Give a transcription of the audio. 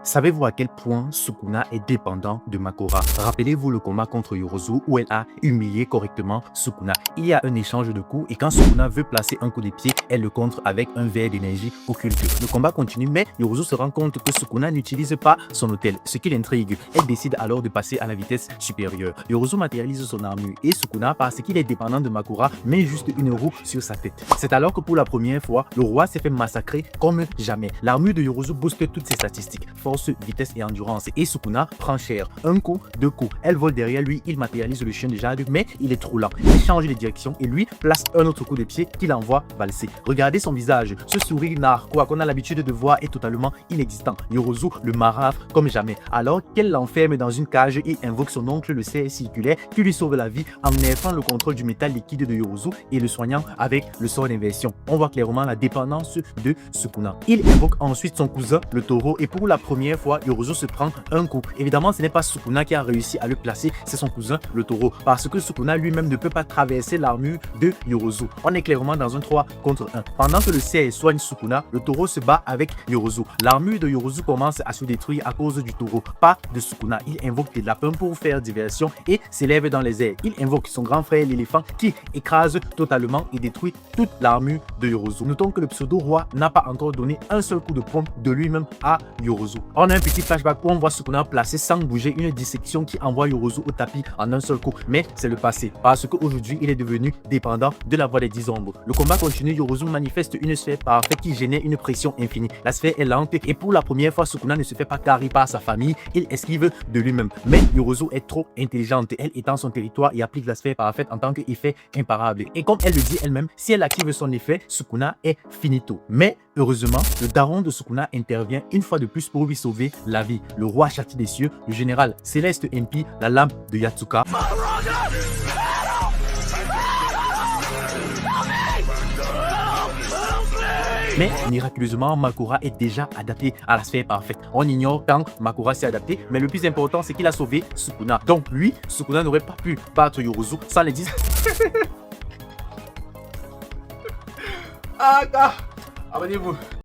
Savez-vous à quel point Sukuna est dépendant de Makora? Rappelez-vous le combat contre Yorozu où elle a humilié correctement Sukuna. Il y a un échange de coups et quand Sukuna veut placer un coup de pied, elle le contre avec un verre d'énergie occulte. Le combat continue mais Yorozu se rend compte que Sukuna n'utilise pas son hôtel, ce qui l'intrigue. Elle décide alors de passer à la vitesse supérieure. Yorozu matérialise son armure et Sukuna, parce qu'il est dépendant de Makora, met juste une roue sur sa tête. C'est alors que pour la première fois, le roi s'est fait massacrer comme jamais. L'armure de Yorozu booste toutes ses statistiques. Force, vitesse et endurance. Et Sukuna prend cher. Un coup, deux coups. Elle vole derrière lui, il matérialise le chien de jade, mais il est trop lent. Il change de direction et lui place un autre coup de pied qu'il envoie valser. Regardez son visage. Ce sourire narquois qu'on a l'habitude de voir est totalement inexistant. Yorozu le marâtre comme jamais. Alors qu'elle l'enferme dans une cage, il invoque son oncle, le cerf circulaire, qui lui sauve la vie en nerfant le contrôle du métal liquide de Yorozu et le soignant avec le sort d'inversion. On voit clairement la dépendance de Sukuna. Il invoque ensuite son cousin, le taureau, et pour la première fois, Yorozu se prend un coup. Évidemment, ce n'est pas Sukuna qui a réussi à le placer, c'est son cousin, le taureau, parce que Sukuna lui-même ne peut pas traverser l'armure de Yorozu. On est clairement dans un 3 contre 1. Pendant que le cerf soigne Sukuna, le taureau se bat avec Yorozu. L'armure de Yorozu commence à se détruire à cause du taureau, pas de Sukuna. Il invoque des lapins pour faire diversion et s'élève dans les airs. Il invoque son grand frère l'éléphant qui écrase totalement et détruit toute l'armure de Yorozu. Notons que le pseudo-roi n'a pas encore donné un seul coup de poing de lui-même à Yorozu. On a un petit flashback où on voit Sukuna placer sans bouger une dissection qui envoie Yorozu au tapis en un seul coup. Mais c'est le passé, parce qu'aujourd'hui il est devenu dépendant de la voix des 10 ombres. Le combat continue, Yorozu manifeste une sphère parfaite qui génère une pression infinie. La sphère est lente et pour la première fois Sukuna ne se fait pas carrer par sa famille, il esquive de lui-même. Mais Yorozu est trop intelligente, elle étend son territoire et applique la sphère parfaite en tant qu'effet imparable. Et comme elle le dit elle-même, si elle active son effet, Sukuna est finito. Mais heureusement, le daron de Sukuna intervient une fois de plus pour lui sauver la vie. Le roi châtie des cieux, le général Céleste impie la lame de Yatsuka. Mais miraculeusement, Makora est déjà adapté à la sphère parfaite. On ignore quand Makora s'est adapté, mais le plus important, c'est qu'il a sauvé Sukuna. Donc lui, Sukuna n'aurait pas pu battre Yorozu sans les 10. Ah, abonnez-vous.